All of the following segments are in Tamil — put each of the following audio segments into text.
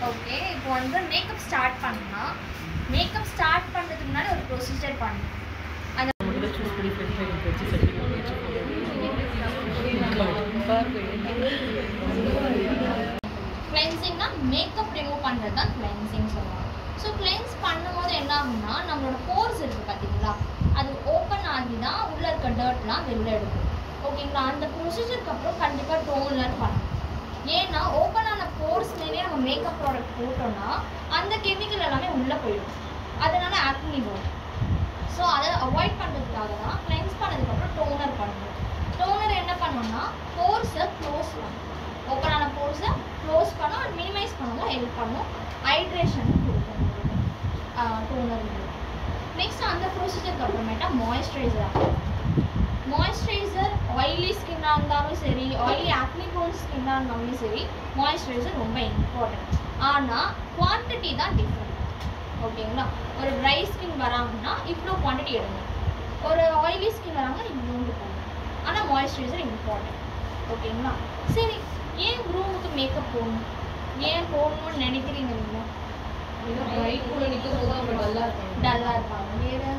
ஓகே, இப்போ வந்து மேக்கப் ஸ்டார்ட் பண்ணலாம். மேக்கப் ஸ்டார்ட் பண்ணுறதுக்கு முன்னாடி ஒரு ப்ரொசீஜர் பண்ணணும். அது கிளென்சிங்னா மேக்கப் ரிமூவ் பண்ணுறது தான் கிளென்சிங் சொல்லுவாங்க. ஸோ கிளென்ஸ் பண்ணும்போது என்ன ஆகும்னா நம்மளோட போர்ஸ் இருக்குது பார்த்தீங்களா, அது ஓப்பன் ஆகி தான் உள்ளே இருக்க டர்ட்லாம் வெளில எடுக்கும். ஓகேங்களா, அந்த ப்ரொசீஜருக்கு அப்புறம் கண்டிப்பாக டோனர் பண்ணணும். ஏன்னா ஓப்பன் ஆன போர்ஸ்லேயே நம்ம மேக்கப் ப்ராடக்ட் போட்டோம்னா அந்த கெமிக்கல் எல்லாமே உள்ளே போயிடும், அதனால ஆக்னி வரும். ஸோ அதை அவாய்ட் பண்ணுறதுக்காக தான் கிளென்ஸ் பண்ணதுக்கப்புறம் டோனர் பண்ணணும். டோனர் என்ன பண்ணோம்னா போர்ஸை க்ளோஸ் பண்ணும், ஓப்பன் ஆன போர்ஸை க்ளோஸ் பண்ணும் அண்ட் மினிமைஸ் பண்ணவும் ஹெல்ப் பண்ணும், ஹைட்ரேஷன் கொடுக்கும் டோனர். நெக்ஸ்ட் அந்த ப்ரொசீஜருக்கு அப்புறமேட்டா மாய்ஸ்சரைசர். மாய்ஸ்சரைசர் ஆயிலி ஸ்கின்னாக இருந்தாலும் சரி, ஆயிலி ஆக்னி ப்ரோன் ஸ்கின்னாக இருந்தாலும் சரி, மாய்ஸ்சரைசர் ரொம்ப இம்பார்ட்டன்ட். ஆனால் குவான்டிட்டி தான் டிஃப்ரெண்ட். ஓகேங்களா, ஒரு ட்ரை ஸ்கின் வராங்கன்னா இவ்வளோ குவான்டிட்டி எடுங்க, ஒரு ஆயிலி ஸ்கின் வராங்கன்னா இவ்வளோண்டு போகணும். ஆனால் மாய்ஸ்சரைசர் இம்பார்ட்டன்ட். ஓகேங்களா, சரி ஏன் க்ரூமுக்கு மேக்கப் போடணும், ஏன் போடணும்னு நினைக்கிறீங்க நீங்கள்? டல்லாக இருப்பாங்க. வேறு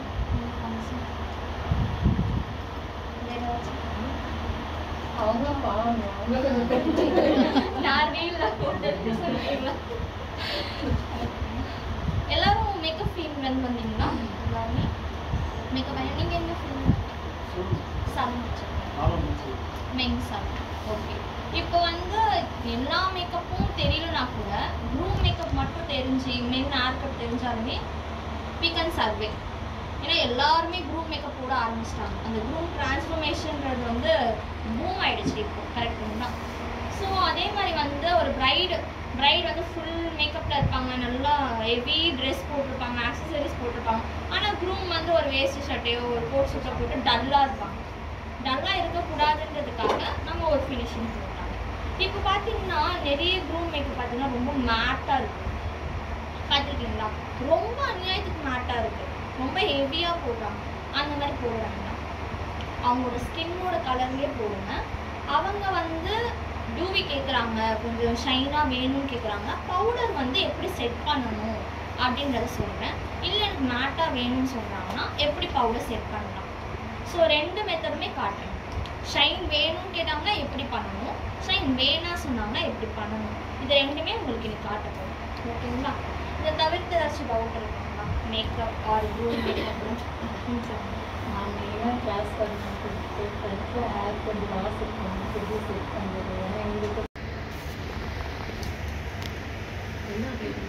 எல்லாரும் மேக்கப் ஃபீல்ட் வந்தீங்களா? எல்லாருமே மேக்கப் நீங்கள் என்ன ஃபீல்ட்? மென்ஸா? ஓகே, இப்போ வந்து எல்லா மேக்கப்பும் தெரியலனா கூட க்ரூம் மேக்கப் மட்டும் தெரிஞ்சு மென் ஹேர் கட் தெரிஞ்சாலுமே we can survey. ஏன்னா எல்லாருமே க்ரூம் மேக்கப் போட ஆரம்பிச்சிட்டாங்க. அந்த க்ரூம் டிரான்ஸ்ஃபர்மேஷன்றது வந்து பூம் ஆகிடுச்சு இப்போ, கரெக்டுங்களா? ஸோ அதே மாதிரி வந்து ஒரு பிரைடு வந்து ஃபுல் மேக்கப்பில் இருப்பாங்க, நல்லா ஹெவி ட்ரெஸ் போட்டிருப்பாங்க, ஆக்சசரிஸ் போட்டிருப்பாங்க. ஆனால் க்ரூம் வந்து ஒரு வேஸ்ட் ஷர்ட்டையோ ஒரு கோட் ஷூட்டோ போட்டு டல்லாக இருப்பாங்க. டல்லாக இருக்கக்கூடாதுன்றதுக்காக நம்ம ஒரு ஃபினிஷிங் போடுறாங்க. இப்போ பார்த்தீங்கன்னா நிறைய க்ரூம் மேக்கப் பார்த்தீங்கன்னா ரொம்ப மேட்டாக இருக்குது, பார்த்துருக்கீங்களா? ரொம்ப அநியாயத்துக்கு மேட்டாக இருக்குது, ரொம்ப ஹெவியாக போடுறாங்க. அந்த மாதிரி போடுறாங்கன்னா அவங்களோட ஸ்கின்னோட கலர்லேயே போடுங்க. அவங்க வந்து டியூவி கேட்குறாங்க, கொஞ்சம் ஷைனாக வேணும்னு கேட்குறாங்க, பவுடர் வந்து எப்படி செட் பண்ணணும் அப்படின்றத சொல்கிறேன். இல்லை எனக்கு மேட்டாக வேணும்னு சொல்கிறாங்கன்னா எப்படி பவுடர் செட் பண்ணலாம். ஸோ ரெண்டு மெத்தடுமே காட்டுறேன். ஷைன் வேணும்னு கேட்டாங்கன்னா எப்படி பண்ணணும், ஷைன் வேணாம் சொன்னாங்கன்னா எப்படி பண்ணணும், இது ரெண்டுமே உங்களுக்கு இது காட்ட போகும். ஓகேங்களா, இதை தவிர்த்து ஏதாச்சும் டவுட் இருக்குங்களா? மேக்கப் ஆர் க்ரூம் மேக்கப் நான் மெயினாக கிளாஸ் பண்ணிட்டு ஹேர் கொஞ்சம் லாஸ் இருக்கணும், எப்படி செட் பண்ணுறது. ஏன்னா எங்களுக்கு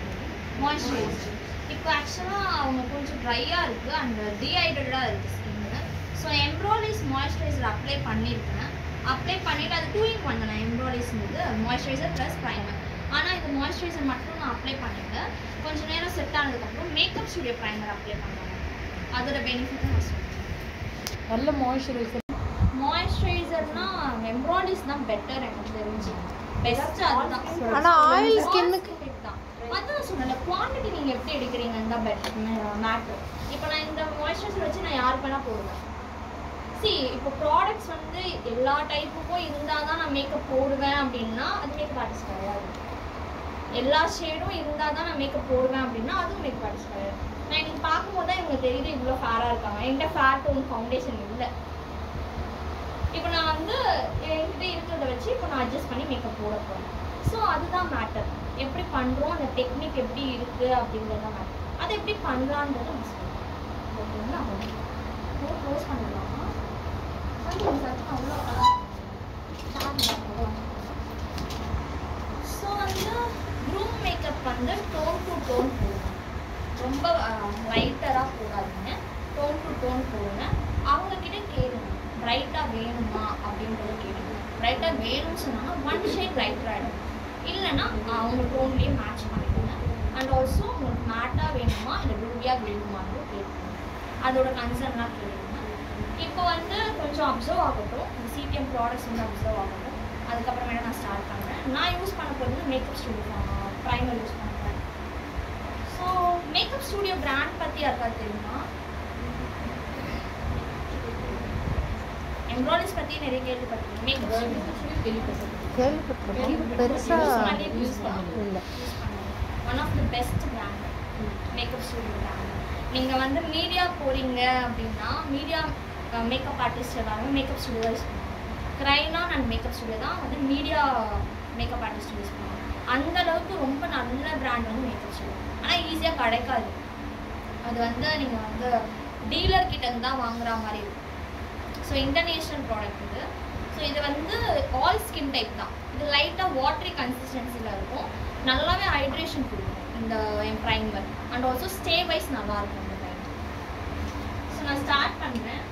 மாய்ஸ்சரைசர் இப்போ ஆக்சுவலாக அவங்க கொஞ்சம் ட்ரையாக இருக்குது அண்ட் டீஹைட்ரேட்டடாக இருக்குது ஸ்கின்னு. ஸோ எம்ப்ராலிஸ் மாய்ஸ்சரைசர் அப்ளை பண்ணியிருக்கேன். அப்ளை பண்ணிவிட்டு அது 2-in-1 தான். எம்ப்ராலிஸ்ங்கிறது மாய்ஸ்சரைசர் ப்ளஸ் ப்ரைமர். ஆனால் இந்த மாய்ஸ்சரைசர் மட்டும் நான் அப்ளை பண்ணிவிட்டேன். கொஞ்சம் நேரம் செட் ஆனதுக்கப்புறம் மேக்கப் ஸ்டுடியோ ப்ரைமர் அப்ளை பண்ணுறாங்க. அதோட பெனிஃபிட்டும் நான் சொல்கிறேன். நல்ல மாய்ஸ்சரைசர்னால் எம்ப்ராலிஸ் தான் பெட்டர் எனக்கு தெரிஞ்சு, பெஸ்ட் அதுதான். ஆனால் ஆயில் ஸ்கின்னுக்கு தான் அதான் சொன்னல, குவான்டிட்டி நீங்கள் எப்படி எடுக்கிறீங்க தான் பெட்டர் மேட்ரு. இப்போ நான் இந்த மாய்ஸ்சரைசர் வச்சு நான் யாருக்கு வேணால் போடுவேன். இப்போ ப்ராடக்ட்ஸ் வந்து எல்லா டைப்புக்கும் இருந்தால் தான் நான் மேக்கப் போடுவேன் அப்படின்னா அது மேக்கப் ஆர்டிஸ்ட் கிடையாது. எல்லா ஷேடும் இருந்தால் தான் நான் மேக்கப் போடுவேன் அப்படின்னா அதுவும் மேக்கப் ஆர்டிஸ்ட் கிடையாது. நான் எனக்கு பார்க்கும்போது தான் இவங்க தெரியுது இவ்வளோ ஃபேராக இருக்காங்க. என்கிட்ட ஃபேர் டோன் ஃபவுண்டேஷன் இல்லை. இப்போ நான் வந்து என்கிட்ட இருக்கிறத வச்சு இப்போ நான் அட்ஜஸ்ட் பண்ணி மேக்கப் போட போகிறேன். ஸோ அதுதான் மேட்டர். எப்படி பண்ணுறோம், அந்த டெக்னிக் எப்படி இருக்குது அப்படிங்கிறது தான் மேட்டர். அதை எப்படி பண்ணலான்றது நான் சொல்கிறேன். ஓகேங்களா, க்ளோஸ் பண்ணலாமா? அவ்வளோ ஸோ வந்து க்ரூம் மேக்கப் வந்து டோன் டு டோன் போடுங்க, ரொம்ப லைட்டராக போடாதீங்க, டோன் டு டோன் போடுங்க. அவங்கக்கிட்ட கேளுங்க ப்ரைட்டாக வேணுமா அப்படின்றத கேளுங்க. ப்ரைட்டாக வேணும்னு சொன்னாங்கன்னா 1 ஷேட் லைட்டராக ஆகிடும், இல்லைன்னா அவங்க டோன்லேயே மேட்ச் பண்ணிக்கோங்க. அண்ட் ஆல்சோ உங்களுக்கு மேட்டாக வேணுமா இல்லை டூபியாக வேணுமான்னு கேட்குங்க, அதோட கன்சர்ன்லாம் கேளுங்க. இப்போ வந்து கொஞ்சம் அப்சர்வ் ஆகட்டும், இந்த சிடிஎம் ப்ராடக்ட்ஸ் வந்து அப்சர்வ் ஆகட்டும். அதுக்கப்புறமேட்டு நான் ஸ்டார்ட் பண்ணுறேன். நான் யூஸ் பண்ண போகிறது மேக்கப் ஸ்டுடியோ ப்ரைமர் யூஸ் பண்ணுறேன். ஸோ மேக்கப் ஸ்டுடியோ பிராண்ட் பற்றி யாருக்காவது தெரியுமா? எம்ப்ராய்டரிஸ் பற்றி நிறைய கேள்விப்பட்டிருக்கேன். மேக்கப் கேள்விப்பட்டிருக்கேன், பெருசாக யூஸ் இல்லை. One of the best brand makeup studio brand. நீங்கள் வந்து மீடியா போகிறீங்க அப்படின்னா மீடியா மேக்கப் ஆர்டிஸ்ட் எல்லாருமே மேக்கப் ஸ்டுடியோ யூஸ் பண்ணுவாங்க. கிரைலான் அண்ட் மேக்கப் ஸ்டுடியோ தான் வந்து மீடியா மேக்கப் ஆர்டிஸ்ட் யூஸ் பண்ணுவாங்க. அந்தளவுக்கு ரொம்ப நல்ல பிராண்ட் வந்து மேக்கப் ஸ்டுடியோ. ஆனால் ஈஸியாக கிடைக்காது. அது வந்து நீங்கள் வந்து டீலர் கிட்டேருந்து தான் வாங்குற மாதிரி இருக்கும். ஸோ இன்டர்நேஷ்னல் ப்ராடக்ட் இது. ஸோ இது வந்து ஆல் ஸ்கின் டைப் தான். இது லைட்டாக வாட்டரி கன்சிஸ்டன்சியில் இருக்கும். நல்லாவே ஹைட்ரேஷன் கொடுக்கும் இந்த என் primer. And also stay wise நல்லாயிருக்கும் இந்த ப்ரைமர். ஸோ நான் ஸ்டார்ட் பண்ணுறேன்.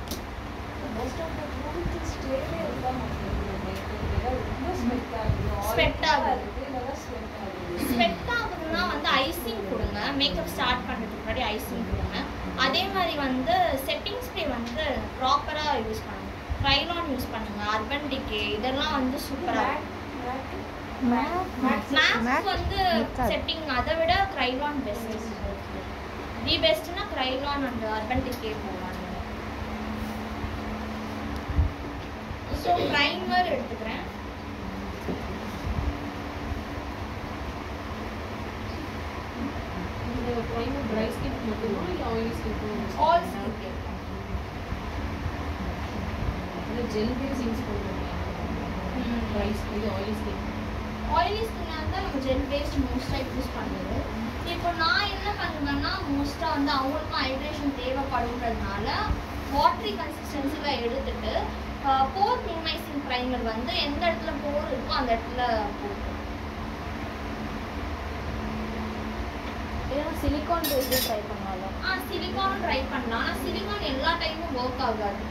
ஸ்வெட் ஆகுதுன்னா வந்து ஐசிங் கொடுங்க. மேக்கப் ஸ்டார்ட் பண்ணுறதுக்கு முன்னாடி ஐசிங் கொடுங்க. அதே மாதிரி வந்து செட்டிங் ஸ்ப்ரே வந்து ப்ராப்பராக யூஸ் பண்ணுங்க. கிரைலான் யூஸ் பண்ணுங்க. அர்பன் டிகே இதெல்லாம் வந்து சூப்பராக. மேக்ஸ் வந்து செட்டிங் அதை விட கிரைலான் பெஸ்ட். தி பெஸ்ட்னா கிரைலான் அண்ட் அர்பன் டிகே போகலாம். ஸோ ப்ரைமர் எடுத்துக்கிறேன். ட்ரை ஸ்கின் மட்டுமா இல்லை oily skin? All skin care. Gel base use பண்ணுறீங்க dry skin oily skin? Oily ஸ்கின்னாக இருந்தால் நம்ம ஜெல் பேஸ்ட் மோஸ்ட்டாக யூஸ் பண்ணுறது. இப்போ நான் என்ன பண்ணுவேன்னா மோஸ்ட்டாக வந்து அவங்களுக்கும் ஹைட்ரேஷன் தேவைப்படுன்றதுனால வாட்டரி கன்சிஸ்டன்சியில் எடுத்துட்டு போர் மினிமைசிங் ப்ரைமர் வந்து எந்த இடத்துல போர் இருக்கோ அந்த இடத்துல போட்டு. சிலிகான் பேஸ்டு ட்ரை பண்ணலாம். சிலிகான் ட்ரை பண்ணலாம். ஆனால் சிலிகான் எல்லா டைமும் ஒர்க் ஆகாது.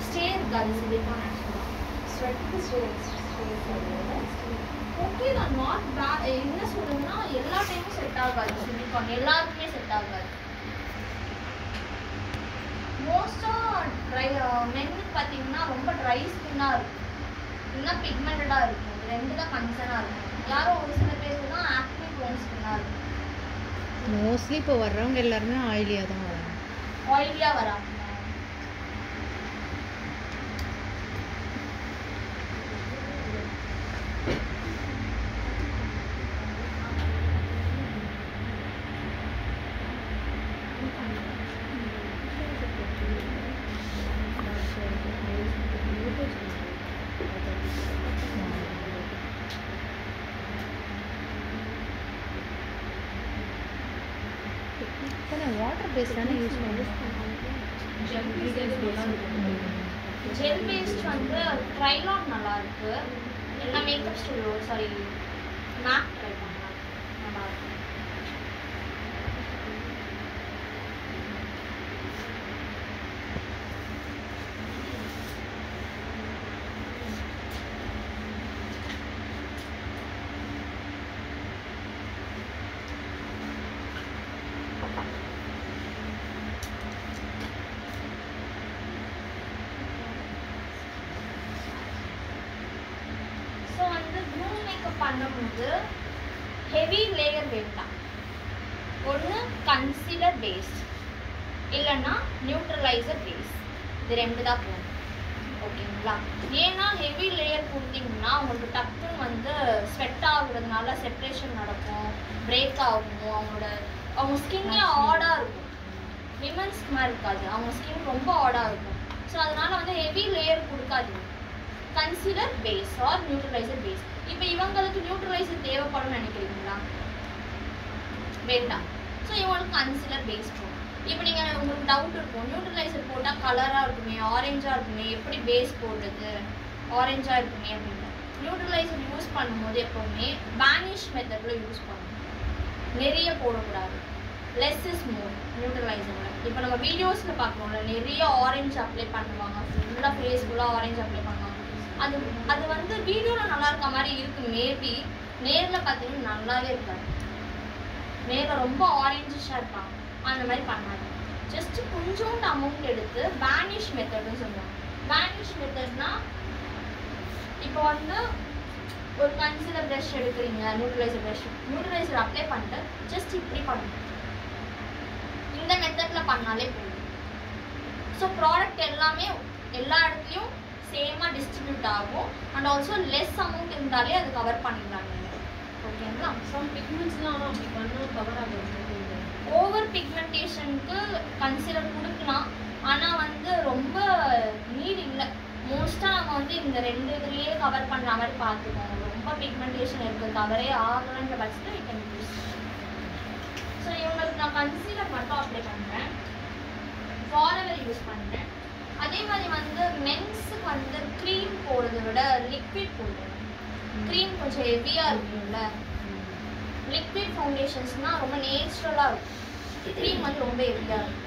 ஸ்டே இருக்காது சிலிகான். ஆக்சுவலாக ஸ்வெட்டுக்கு ஸ்டே ஓகே தான். Not bad. என்ன சொல்லுங்கன்னா எல்லா டைமும் செட் ஆகாது சிலிகான். எல்லாருக்குமே செட் ஆகாது. மோஸ்ட்டாக ட்ரை மென்னுக்கு பார்த்தீங்கன்னா ரொம்ப ட்ரை ஸ்கின்னாக இருக்கும், இல்லைன்னா பிக்மெண்டடாக இருக்கும். இது ரெண்டு தான் கன்சர்னாக இருக்கும். யாரும் ஒரு சில பேருக்கு தான் ஆக்னி ப்ரோன் ஸ்கின்னாக இருக்கும். மோஸ்ட்லி இப்போ வர்றவங்க எல்லாருமே ஆயிலியாக தான் வராங்க. ஆயிலியாக வராங்க. வாட்டர் பேஸ்ட் தானே யூஸ் பண்ணுவோம். ஜெல் பேஸ்ட் வந்து ட்ரைலான் நல்லா இருக்கு. எல்லா makeup studio sorry Mac try பண்ணலாம், நல்லா இருக்கு. பண்ணும்போது ஹெவி லேயர் வேண்டாம். ஒன்று கன்சீலர் பேஸ் இல்லைன்னா நியூட்ரலைசர் பேஸ். இது ரெண்டு தான் போகணும். ஓகேங்களா? ஏன்னா ஹெவி லேயர் கொடுத்தீங்கன்னா உங்களுக்கு டக்குன்னு வந்து ஸ்வெட் ஆகுறதுனால செப்ரேஷன் நடக்கும், பிரேக் ஆகும். அவங்க ஸ்கின்னே ஆடாக இருக்கும். விமன்ஸ்க்கு மாதிரி இருக்காது, அவங்க ஸ்கின் ரொம்ப ஆடாக இருக்கும். ஸோ அதனால வந்து ஹெவி லேயர் கொடுக்காதீங்க. Concealer base or neutralizer base. இப்போ இவங்களுக்கு நியூட்ரலைசர் தேவைப்படும் நினைக்கிறீங்களா? வேண்டாம். ஸோ இவங்களுக்கு கன்சீலர் பேஸ் போகும். இப்போ நீங்கள் உங்களுக்கு டவுட் இருக்கும், நியூட்ரலைசர் போட்டால் கலராக இருக்குமே, ஆரஞ்சாக இருக்குமே, எப்படி பேஸ் போடுறது, ஆரஞ்சாக இருக்குமே அப்படின்னு. நியூட்ரலைசர் யூஸ் பண்ணும்போது எப்போவுமே பேனிஷ் மெத்தடில் யூஸ் பண்ணணும். நிறைய போடக்கூடாது. லெஸ் இஸ் மோர் நியூட்ரலைசரில். இப்போ நம்ம வீடியோஸில் பார்க்கணும்ல, நிறைய ஆரஞ்சு அப்ளை பண்ணுவாங்க, ஃபுல்லாக ஃபேஸ் ஃபுல்லாக ஆரஞ்சு அப்ளை பண்ணுவாங்க. அது வந்து வீடியோவில் நல்லா இருக்க மாதிரி இருக்குது. மேபி நேரில் பார்த்தீங்கன்னா நல்லாவே இருக்காது. நேரில் ரொம்ப ஆரஞ்சிஷாக இருப்பாங்க. அந்த மாதிரி பண்ணாது. ஜஸ்ட் கொஞ்சோண்டு அமௌண்ட் எடுத்து பேனிஷ் மெத்தட்னு சொல்லுவாங்க. பேனிஷ் மெத்தட்னா இப்போ வந்து ஒரு கன்சீலர் ப்ரஷ் எடுக்கிறீங்க, நியூட்ரலைசர் அப்ளை பண்ணிட்டு ஜஸ்ட் இப்படி பண்ணணும். இந்த மெத்தடில் பண்ணாலே போதும். ஸோ ப்ராடக்ட் எல்லாமே எல்லா இடத்துலையும் சேமாக டிஸ்ட்ரிபியூட் ஆகும். அண்ட் ஆல்சோ லெஸ் அமௌண்ட் இருந்தாலே அது கவர் பண்ணிடலாம் நீங்கள். ஓகேங்களா? சம் பிக்மெண்ட்ஸ்லாம் அப்படி பண்ணா கவர் ஆகுது. ஓவர் பிக்மெண்டேஷனுக்கு கன்சிலர் கொடுக்கலாம், ஆனால் வந்து ரொம்ப நீட் இல்லை. மோஸ்ட்டாக நம்ம வந்து இந்த 2 இதுலேயே கவர் பண்ணுற மாதிரி பார்த்துக்கோங்க. ரொம்ப பிக்மெண்டேஷன் இருக்குது, கவரே ஆகலைன்ற பட்சத்தில் யூ கேன் யூஸ். ஸோ இவங்களுக்கு நான் கன்சீலர் மட்டும் அப்ளை பண்ணுறேன், ஃபாரெவர் யூஸ் பண்ணுறேன். அதே மாதிரி வந்து மென்ஸுக்கு வந்து க்ரீம் போடுறத விட லிக்விட் போடுறேன். க்ரீம் கொஞ்சம் ஹெவியாக இருக்கும்ல, லிக்விட் ஃபவுண்டேஷன்ஸ்னால் ரொம்ப நேச்சுரலாக இருக்கும், க்ரீம் வந்து ரொம்ப ஹெவியாக இருக்கும்.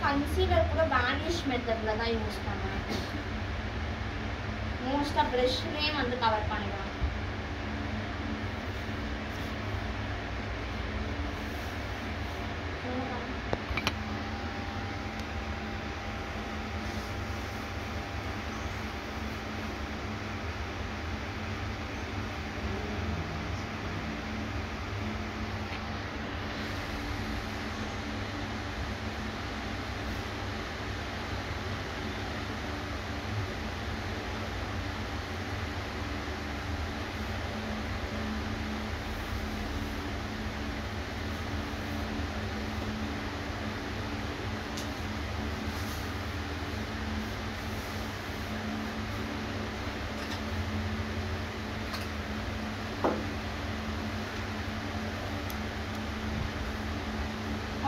கன்சீலர் கூட வானிஷ் மெத்தடில் தான் யூஸ் பண்ணுவேன். மோஸ்ட்டாக ப்ரஷ்லேயே வந்து கவர் பண்ணிடுவேன்.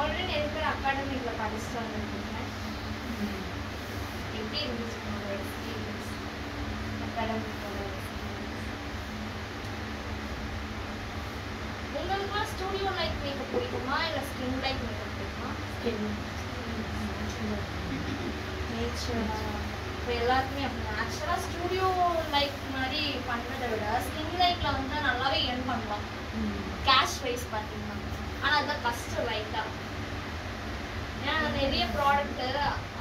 ஆல்ரெடி நிறைய பேர் அகாடமிக்கில் படிச்சுட்டு வந்துருக்கீங்க. எப்படி இருந்துச்சு உங்களோட எக்ஸ்பீரியன்ஸ்? அகாடமிக்கோட எக்ஸ்பீரியன்ஸ் உங்களுக்குலாம் ஸ்டூடியோ லைக் மேக்கப் பிடிக்குமா இல்லை ஸ்கின் லைக் மேக்கப் பிடிக்குமா? நேச்சுரலாக இப்போ எல்லாருக்குமே அப்படி ஆக்சுவலாக ஸ்டூடியோ லைக் மாதிரி பண்ணுறதை விட ஸ்கின் லைக்கில் வந்து நல்லாவே ஏர்ன் பண்ணலாம் கேஷ் வைஸ் பார்த்தீங்கன்னா. ஆனால் அதுதான் கஷ்டம் லைட்டாக. ஏன்னா நிறைய ப்ராடக்ட்டு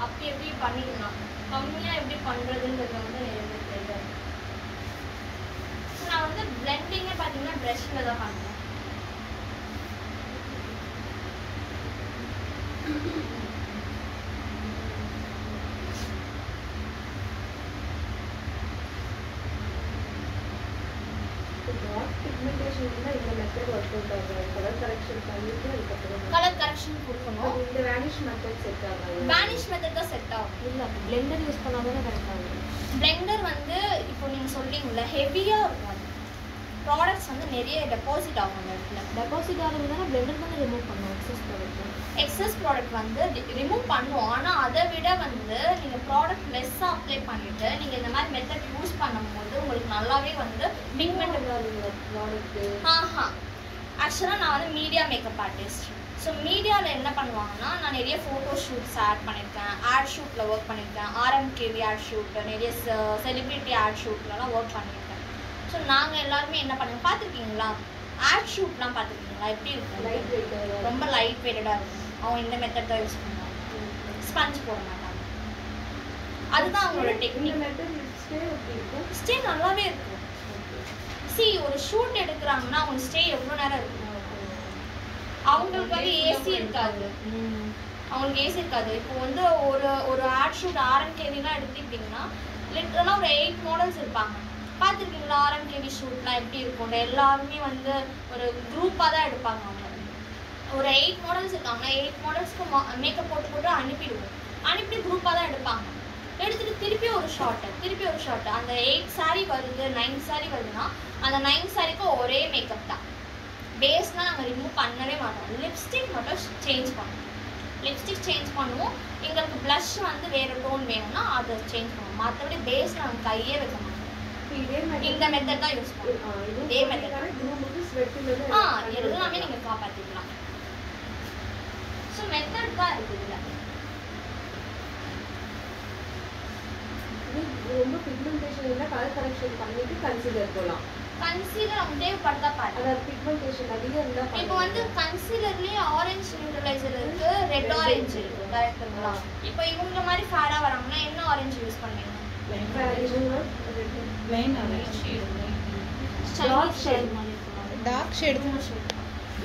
அப்படி எப்படி பண்ணிடலாம், கம்மியாக எப்படி பண்ணுறதுன்றது வந்து நிறைய தெரியாது. ஸோ நான் வந்து பிளெண்டிங்கே பார்த்தீங்கன்னா ப்ரஷ்ஷில் தான் பண்ணுவேன். கலர் கரெக்ஷன் கொடுக்கணும். இந்த வேனிஷ் மெத்தட் செட் ஆகாது. வேனிஷ் மெத்தட் தான் செட் ஆகும். இல்லை பிளெண்டர் யூஸ் பண்ணாதானே கரெக்ட் ஆகும். பிளெண்டர் வந்து இப்போ நீங்கள் சொல்றீங்கல்ல ஹெவியாக இருக்கும், அது ப்ராடக்ட்ஸ் வந்து நிறைய டெபாசிட் ஆகும் அந்த இடத்துல. டெபாசிட் ஆகுதுன்னா பிளெண்டர் தானே ரிமூவ் பண்ணும் எக்ஸஸ் ப்ராடக்ட் வந்து ரிமூவ் பண்ணுவோம். ஆனால் அதை விட வந்து நீங்கள் ப்ராடக்ட் லெஸ்ஸாக அப்ளை பண்ணிவிட்டு நீங்கள் இந்த மாதிரி மெத்தட் யூஸ் பண்ணும்போது உங்களுக்கு நல்லாவே வந்து பிக்மெண்ட் ப்ராடக்ட்டு. ஆக்சுவலாக நான் வந்து மீடியா மேக்கப் ஆர்டிஸ்ட். ஸோ மீடியாவில் என்ன பண்ணுவாங்கன்னா, நான் நிறைய ஃபோட்டோ ஷூட்ஸ் ஆட் பண்ணியிருக்கேன், ஆட் ஷூட்டில் ஒர்க் பண்ணியிருக்கேன், RMKV ஆட் ஷூட், நிறைய செலிப்ரிட்டி ஆட் ஷூட்லலாம் ஒர்க் பண்ணியிருக்கேன். ஸோ நாங்கள் எல்லாருமே என்ன பண்ணுவோம் பார்த்துருக்கீங்களா, ஆட் ஷூட்லாம் பார்த்துருக்கீங்களா எப்படி இருக்கும்? லைட் வெயிட், ரொம்ப லைட் வெயிட்டடாக இருக்கும். அவங்க இந்த மெத்தட் தான் யூஸ் பண்ணுவாங்க, ஸ்பஞ்ச் போட மாட்டாங்க. அதுதான் அவங்களோட டெக்னிக். ஸ்டே நல்லாவே இருக்கும். ஒரு ஷூட் எடுக்கிறாங்கன்னா அவங்க ஸ்டே எவ்வளோ நேரம் இருக்கும்? அவங்களுக்கு வந்து ஏசி இருக்காது. அவங்களுக்கு ஏசி இருக்காது. இப்போ வந்து ஒரு ஆட் ஷூட் RMKVலாம் எடுத்துக்கிட்டிங்கன்னா லிட்டரலாக ஒரு 8 மாடல்ஸ் இருப்பாங்க. பார்த்துருக்கீங்களா RMKV ஷூட்லாம் எப்படி இருக்கும்? எல்லாருமே வந்து ஒரு குரூப்பாக தான் எடுப்பாங்க. அவங்க ஒரு 8 மாடல்ஸ் இருக்காங்க, 8 மாடல்ஸ்க்கு மேக்கப் போட்டு அனுப்பிடுவோம். அனுப்பி குரூப்பாக தான் எடுப்பாங்க. எடுத்துகிட்டு திருப்பி ஒரு ஷார்ட்டு அந்த 8 சாரீ வருது, 9 சாரீ வருதுன்னா அந்த 9 சாரீக்கும் ஒரே மேக்கப் தான். பேஸ்னால் நாங்கள் ரிமூவ் பண்ணவே மாட்டோம். லிப்ஸ்டிக் மட்டும் சேஞ்ச் பண்ணுவோம். எங்களுக்கு ப்ளஷ் வந்து வேறு டோன் வேணும்னா அதை சேஞ்ச் பண்ணுவோம். மற்றபடி பேஸ் நாங்கள் கையே வைக்க மாட்டோம். இந்த மெத்தட் தான் யூஸ் பண்ணுவோம். இதே மெத்தட் எல்லாமே நீங்கள் காப்பாற்றிக்கலாம். ஸோ மெத்தட் தான் இருக்குது. இதில் ரொம்ப பிக்மெண்டேஷன் இல்ல கலர் கரெக்ஷன் பண்ணிட்டு கன்சீலர் போலாம். கன்சீலர் அவங்க தேவைப்படுதா பாரு. அதாவது பிக்மெண்டேஷன் அதிகம் இருந்தா இப்போ வந்து கன்சீலர்லயே ஆரஞ்சு நியூட்ரலைசர் இருக்கு, ரெட் ஆரஞ்சு இருக்கு, கரெக்ட்டுங்களா? இப்போ இவங்க மாதிரி ஃபேரா வராங்கன்னா என்ன ஆரஞ்சு யூஸ் பண்ணுவீங்க? Plain orange dark shade dark shade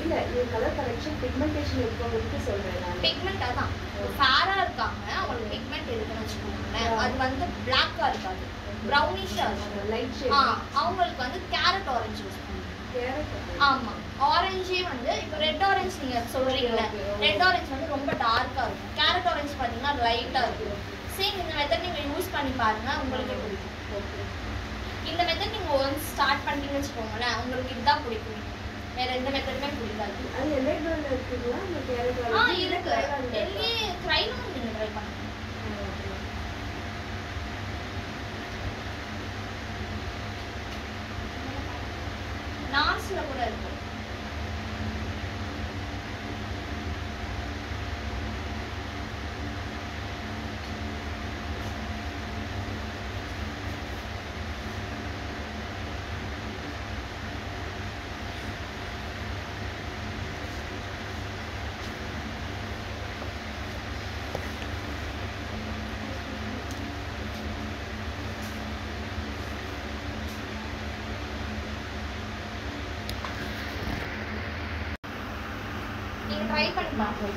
இல்ல இது கலர் கரெக்ஷன் பிக்மெண்டேஷன் இருக்கவங்களுக்கு சொல்றேன் நான். பிக்மெண்ட் அதான் ஃபேரா இருக்காங்க, அவங்களுக்கு பிக்மெண்ட் இருக்குன்னு வச்சுக்கோங்களேன். அது வந்து பிளாக்கா இருக்காது, ப்ரௌனிஷா இருக்கும், லைட் ஷேட். அவங்களுக்கு வந்து கேரட் ஆரஞ்சு யூஸ் பண்ணுவாங்க. கேரட் ஆமா, ஆரஞ்சே வந்து இப்போ ரெட் ஆரஞ்சு நீங்க சொல்றீங்கல்ல, ரெட் ஆரஞ்சு வந்து ரொம்ப டார்க்கா இருக்கும், கேரட் ஆரஞ்சு பாத்தீங்கன்னா லைட்டா இருக்கும். சேம் இந்த மெத்தட் நீங்க யூஸ் பண்ணி பாருங்க, உங்களுக்கு பிடிக்கும். இந்த மெத்தட் நீங்க ஒன்ஸ் ஸ்டார்ட் பண்ணிட்டீங்கன்னு வச்சுக்கோங்களேன், உங்களுக்கு இதுதான் பிடிக்கும், வேற எந்த மெத்தடுமே பிடிக்காது. அது எல்லை ப்ரௌன்ல இருக்குங்களா இந்த கேரட் இருக்கு, டெல்லி ட்ரைலும் நீங்க ட்ரை பண்ணுங்க. நார்ஸ்ல கூட இருக்கு. நீங்க ட்ரை பண்ணி பாருங்க.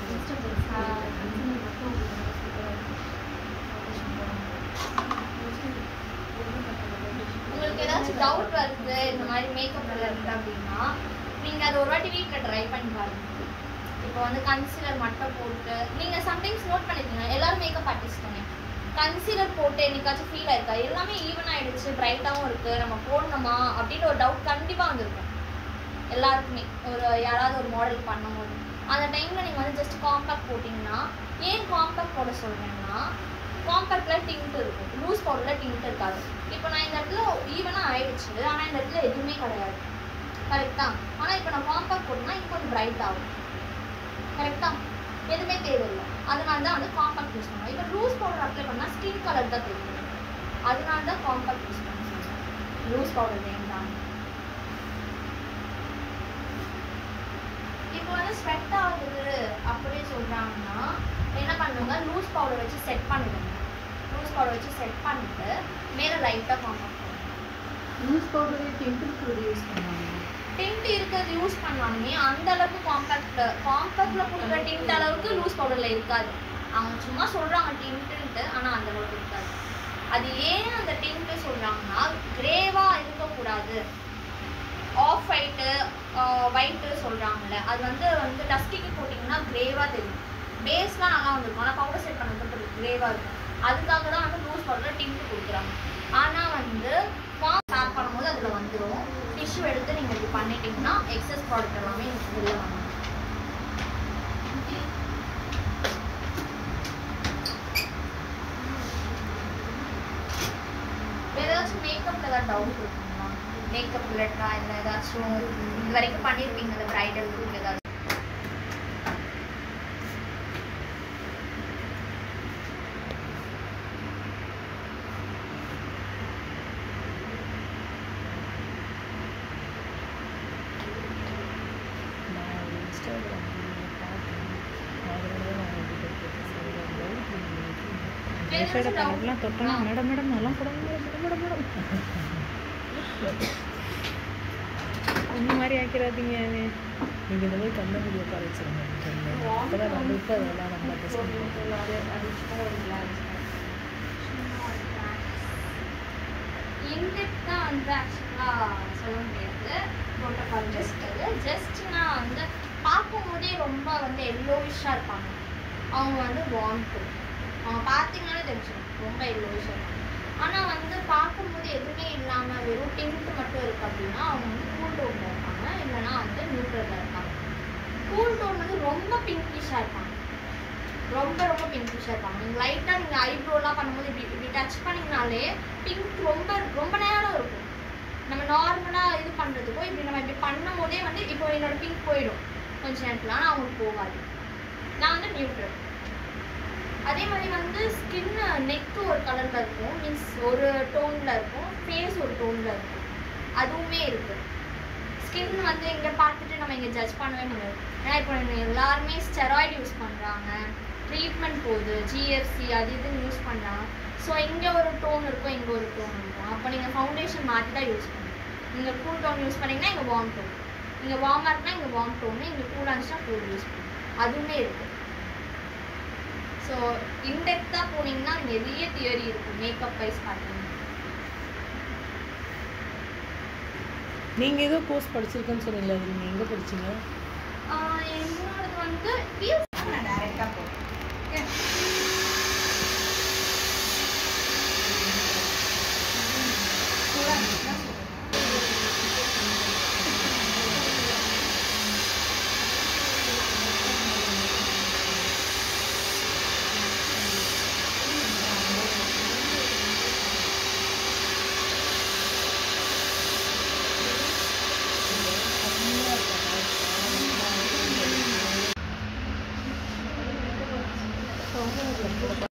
உங்களுக்கு ஏதாச்சும் டவுட் வருது இந்த மாதிரி மேக்கப்ல இருக்கு அப்படின்னா நீங்க அதை ஒரு வாட்டி வீட்டில் ட்ரை பண்ணி பாருங்க. இப்போ வந்து கன்சீலர் மட்டும் போட்டு நீங்க சம்டைம்ஸ் நோட் பண்ணிக்கோங்க, எல்லாரும் மேக்கப் ஆர்டிஸ்ட் தானே, கன்சீலர் போட்டு என்னைக்காச்சும் ஃபீல் ஆயிருக்கா எல்லாமே ஈவன் ஆயிடுச்சு, பிரைட்டாகவும் இருக்கு, நம்ம போடணுமா அப்படின்னு ஒரு டவுட் கண்டிப்பா வந்திருக்கும் எல்லாருக்குமே. ஒரு யாராவது ஒரு மாடல் பண்ணும்போது அந்த டைம்ல நீங்க வந்து ஜஸ்ட் காம்பேக்ட் போட்டிங்கன்னா, ஏன் காம்பேக்ட் போட சொல்றேன்னா காம்பேக்ட்ல டிண்ட் இருக்கும், லூஸ் பவுடர்ல டிண்ட் இருக்காது. இப்போ நான் இந்த இடத்துல ஈவனா ஆயிடுச்சு, ஆனா இந்த இடத்துல எதுவுமே கிடையாது, கரெக்டா? ஆனா இப்போ நான் காம்பேக்ட் போட்டேன்னா இப்போ கொஞ்சம் பிரைட் ஆகும், கரெக்டா? எதுவுமே தேவையில்லை, அதனால தான் வந்து காம்பேக்ட் யூஸ் பண்ணுவோம். இப்போ லூஸ் பவுடர் அப்ளை பண்ணா ஸ்கின் கலர் தான் தெரியும், அதனால தான் காம்பேக்ட் யூஸ் பண்ணுவோம். லூஸ் பவுடர் வேண்டாம். இப்போ வந்து ஸ்வெட் ஆகுது அப்படின்னு சொல்றாங்கன்னா என்ன பண்ணுவாங்க, லூஸ் பவுடர் வச்சு செட் பண்ணிடுங்க. லூஸ் பவுடர் வச்சு செட் பண்ணிட்டு மேலே லைட்டாக காம்பேக்ட் பண்ணுங்க. லூஸ் பவுடரே டிம்பிள் யூஸ் பண்ணுவாங்க. டிண்ட் இருக்கிறது யூஸ் பண்ணாலுமே அந்த அளவுக்கு காம்பேக்ட்ல கொடுக்குற டிண்ட் அளவுக்கு லூஸ் பவுடர்ல இருக்காது. அவங்க சும்மா சொல்றாங்க டிண்ட்டு, ஆனா அந்த அளவுக்கு இருக்காது. அது ஏன் அந்த டிண்ட் சொல்றாங்கன்னா கிரேவா இருக்கக்கூடாது, ஆஃப் ஒயிட்டு ஒயிட்டு சொல்றாங்கல்ல, அது வந்து டஸ்டிக்கு போட்டிங்கன்னா கிரேவா தெரியும், பேஸ்லாம் நல்லா வந்துருக்கும், ஆனால் பவுடர் செட் பண்ணது கிரேவா இருக்கும். அதுக்காக தான் வந்து லூஸ் பவுடர் டிண்ட் கொடுக்குறாங்க. ஆனால் வந்து ஸ்டார்ட் பண்ணும்போது அதில் வந்துடும். டிஷ்யூ எடுத்து நீங்கள் இப்படி பண்ணிட்டீங்கன்னா எக்ஸஸ் ப்ராடக்ட் எல்லாமே வெளில வந்துடும். வேற ஏதாச்சும் மேக்கப்ல ஏதாவது டவுட் இருக்குங்களா? மேக்கப் ரிலேட்டடா இல்லை ஏதாச்சும் இது வரைக்கும் பண்ணியிருப்பீங்கல்ல பிரைடல் லுக் ஏதாச்சும்? ஐஷேடோ கலர்லாம் தொட்டோன்னா மேடம் மேடம் நல்லா போடுங்க மேடம் மேடம் இந்த மாதிரி ஆக்கிறாதீங்க. நீங்கள் இந்த மாதிரி கண்ண வீடியோ கால் வச்சுருங்க, அப்போ தான் நம்மளுக்கு அதெல்லாம் நம்மளை இன்டெப்தா வந்து ஆக்சுவலாக சொல்ல முடியாது. ப்ரோட்டோகால் ஜஸ்ட் நான் வந்து பார்க்கும்போதே ரொம்ப வந்து எல்லோவிஷாக இருப்பாங்க. அவங்க வந்து வார்ம் டோன், அவங்க பார்த்தீங்கன்னாலே தெரிஞ்சிடும் ரொம்ப எல்லோவிஷாக இருப்பாங்க. ஆனால் வந்து பார்க்கும்போது எதுவுமே இல்லாமல் வெறும் டிண்ட் மட்டும் இருக்குது அப்படின்னா அவங்க வந்து கூல் டோனில் இருப்பாங்க, இல்லைனா வந்து நியூட்ரலில் இருப்பாங்க. கூல் டோன் வந்து ரொம்ப பிங்கிஷாக இருப்பாங்க, ரொம்ப ரொம்ப பிங்கிஷாக இருப்பாங்க. நீங்கள் லைட்டாக நீங்கள் ஐப்ரோலாம் பண்ணும்போது இப்படி டச் பண்ணிங்கனாலே பிங்க் ரொம்ப ரொம்ப நேரம் இருக்கும். நம்ம நார்மலாக இது பண்ணுறதுக்கோ இப்படி நம்ம இப்படி பண்ணும் போதே வந்து இப்போ என்னோட பிங்க் போயிடும் கொஞ்ச நேரத்தில், ஆனால் அவங்களுக்கு போகாது. நான் வந்து நியூட்ரல் அதே மாதிரி வந்து ஸ்கின் நெக் ஒரு கலரில் இருக்கும், மீன்ஸ் ஒரு டோனில் இருக்கும், ஃபேஸ் ஒரு டோனில் இருக்கும், அதுவுமே இருக்குது. ஸ்கின் வந்து இங்கே பார்த்துட்டு நம்ம இங்கே ஜட்ஜ் பண்ணவே முடியாது. ஏன்னா இப்போ எல்லாருமே ஸ்டெராய்டு யூஸ் பண்ணுறாங்க, ட்ரீட்மெண்ட் போகுது, ஜிஎஃப்சி அது இதுன்னு யூஸ் பண்ணுறாங்க. ஸோ இங்கே ஒரு டோன் இருக்கும், இங்கே ஒரு டோன் இருக்கும். அப்போ நீங்கள் ஃபவுண்டேஷன் மாற்றி தான் யூஸ் பண்ணணும். நீங்கள் கூல் டோன் யூஸ் பண்ணிங்கன்னா இங்கே வார்ம் டோன், இங்கே வார்மாக இருக்குன்னா இங்கே வார்ம் டோனு, இங்கே கூலாக இருந்துச்சுன்னா கூல் யூஸ் பண்ணணும். அதுவுமே இருக்குது. ஸோ இன்டெப்த்தாக போனீங்கன்னா நிறைய தியரி இருக்குது மேக்கப் வைஸ் பார்த்தீங்கன்னா. நீங்கள் ஏதோ கோர்ஸ் படிச்சிருக்கேன்னு சொன்னீங்களா, அது நீங்கள் எங்கே படிச்சீங்க? என்னோடது வந்து